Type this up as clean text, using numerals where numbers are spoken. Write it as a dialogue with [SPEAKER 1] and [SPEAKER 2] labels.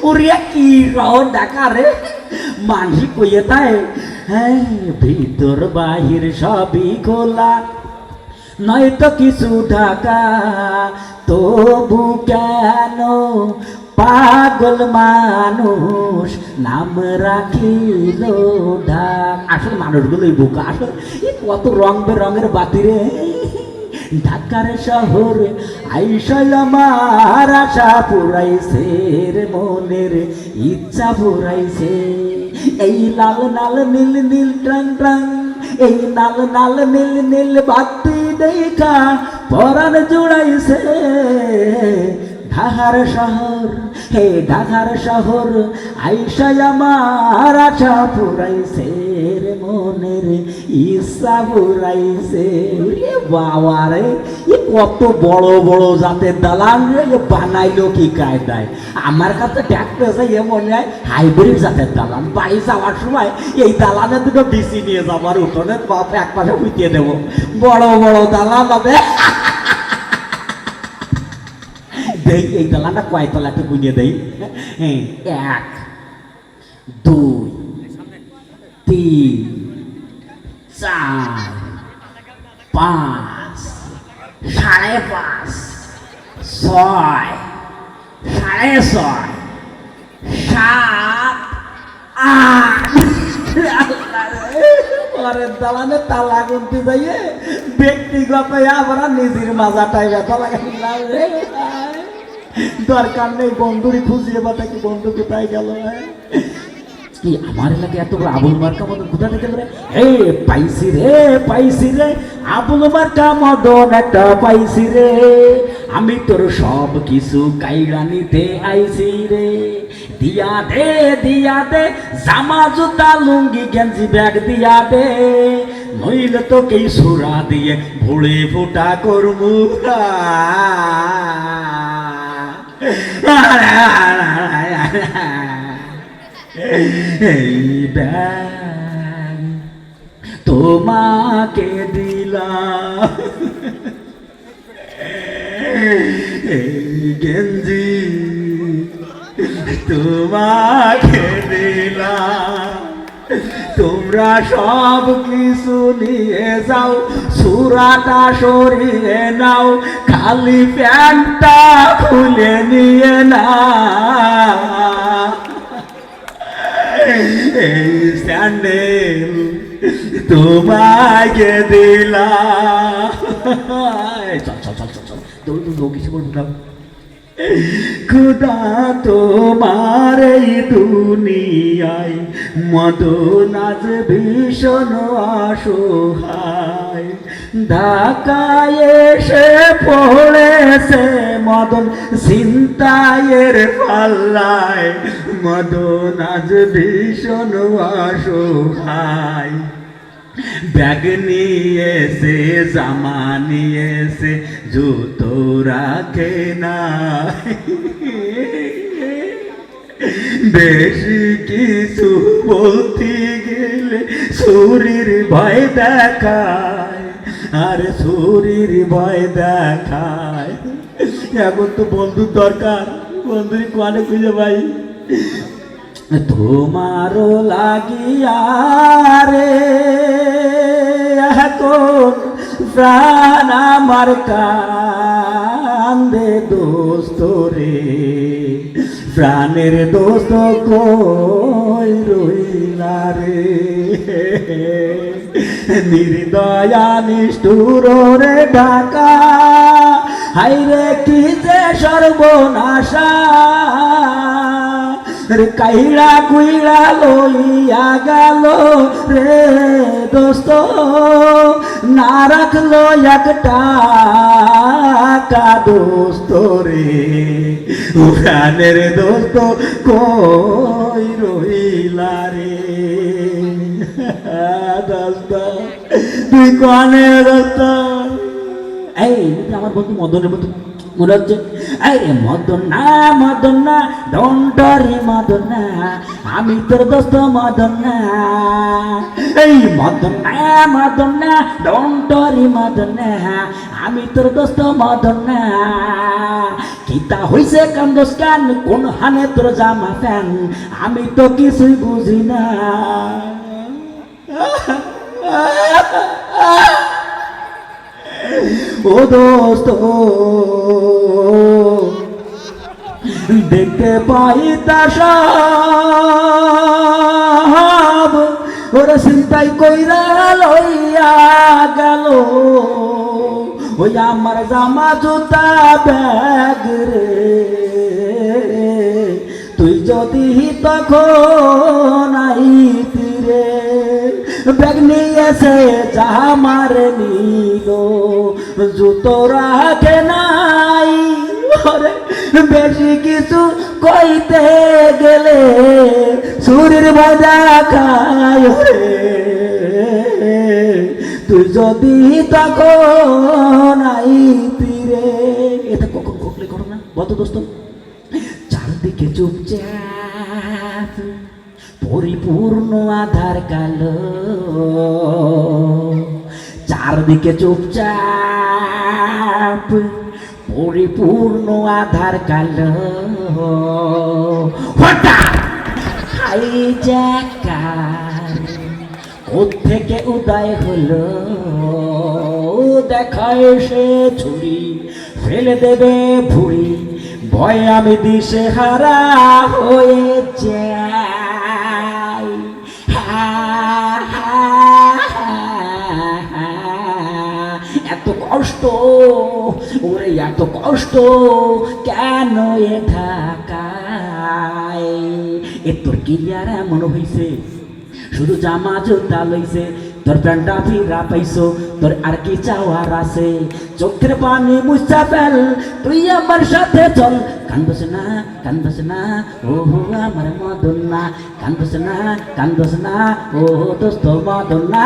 [SPEAKER 1] উড়িয়া কি রহ ডাকা রে মানসি কইয়ে তাই হ্যাঁ ভিতর বাহির সবই খোলা নয়তো কিছু ঢাকা তবু কেন পাগল মানুষ নাম রাখিল ঢাক। আসলে মানুষগুলোই বোকা, আসলে কত রং বেরঙের বাতি রে। ঢাকার শহরে আইসাই আমার আশা পুরাইছে রে, মনের ইচ্ছা পুরাইছে। এই লাল লাল নীল নীল ট্রাং ট্রাং, এই লাল লাল নীল নীল বাতি দেখা পরাণ জুড়াইছে। ঢাকার শহর, হে ঢাকার শহর আইসাই আমার আশা পুরাইছে রে, মনের ইচ্ছা পুরাইছে। বাবা রে কত বড় বড় জাতের দালান রে, বানাইলো কি কায়দায়। আমার কাছে ট্যাক্টর আছে মনে হয় হাইব্রিড জাতের দালান। বাড়ি যাওয়ার সময় এই দালানে দুটো বিচি নিয়ে যাবো আর উঠোনের বাপ এক পাশে উঠিয়ে দেবো। বড় বড় দালান হবে। দেই এই দালানটা কয়তলা একটু বুঝিয়ে দেই। এক, দুই, তিন, চার, পাঁচ, সাড়ে পাঁচ, ছয়, সাড়ে ছয়, সাত, আট। পরের দালানে তালা গুনতে যাইয়ে ব্যক্তিগত আবার নিজের মাজাটাই ব্যথা লাগে। দরকার নেই বন্ধুরই খুঁজিয়ে বা কি বন্ধু কোথায় গেল। কি আমার এলাকায় এত বড় আবুল মার্কা মদন কোথা থেকে রে? পাইছি রে পাইছি রে, আবুল মার্কা মদন একটা পাইছি রে। আমি তোর সব কিছু কাইড়া নিতে আইছি রে। দিয়া দে জামা জুতা লুঙ্গি গেঞ্জি ব্যাগ দিয়া দে, নইলে তোকে সুরা দিয়ে ভুড়ে ফুটা করবো। এই ব্যাগ তোমাকে দিলাম, এই গেঞ্জি তোমাকে দিলাম। তোমরা সব কিছু নিয়ে যাও, সুরাটা সরিয়ে নাও, খালি প্যান্টটা খুলে নিয়ে না। এই স্যান্ডেল তোমাকে দিলাম। চল চল চল চল চল, দৌড় কিছু বলবো না। খুদা তোমার এই দুনিয়ায় মদন আজ ভীষণ অসহায়। ঢাকায় এসে পড়েছে মদন ছিনতাইয়ের পাল্লায়, মদন আজ ভীষণ অসহায়। ব্যাগ নিয়েছে জামা নিয়েছে জুতো রাখে না, বেশি কিছু বলতে গেলে শরীর ভয় দেখায়, আর শরীর ভয় দেখায়। এখন তো বন্ধুর দরকার, বন্ধুর কোয়ানে খুঁজে ভাই। তোমারও লাগিয়া রে এখন প্রাণ আমার কান্দে দোস্ত রে, প্রাণের দোস্ত কই রইলা রে। নির্দয়া নিষ্ঠুর রে ঢাকা, হাইরে কি যে সর্বনাশা। কাইড়া কুইড়া লইয়া গেল রে দোস্ত, না রাখলো একটা দোস্ত রে। প্রাণের দোস্ত কই রইলা রে। দোস্ত তুই কনে দোস্ত? এই আমার বন্ধু মদনের মতো মনে হচ্ছে আরে মদনা মদনা ডন্ডরে মদনা আমি তোর দোস্ত মদনা এই মদনা মদনা ডন্ডরে মদনা আমি তোর দোস্ত মদনা কিতা হইছে কান্দোস কান কোন হানে তোর জামা ফ্যান আমি তো কিছুই বুঝি না ও দোস্ত দেখতে পাই তা সব ওরা চিন্তাই কইরা লইয়া গেল ওই আমার জামা জুতা ব্যাগ রে তুই যদি তখন আইতি রে ব্যাগ নিয়েছে জামার নিল জুতো রাখে নাই ওরে বেশি কিছু কইতে গেলে শরীর বাজা খায় রে তুই যদি তখন আইতি রে এটা কখন ঘটলে ঘটনা বলতো দোস্ত চারদিকে চুপচাপ পরিপূর্ণ আধার কালো চারদিকে চুপচাপ পরিপূর্ণ আধার কালো হঠাৎ হাইজ্যাকার কোত্থেকে উদয় হলো দেখায় সে ছুরি ফেলে দেবে ভুড়ি ভয় আমি দিশে হারা হয়ে যাই এত কষ্ট ওরে এত কষ্ট কেন এ ঢাকায় এ তোর কি আর এমন হইছে শুধু জামা জুতা লইছে তোর প্যান্টা ফিরা পাইছো তোর আর কি চাওয়ার আছে চোখের পানি মুছা ফেল তুই আমার সাথে চল কান্দোস না ও আমার মদনা কান্দোস না ও দোস্ত মদনা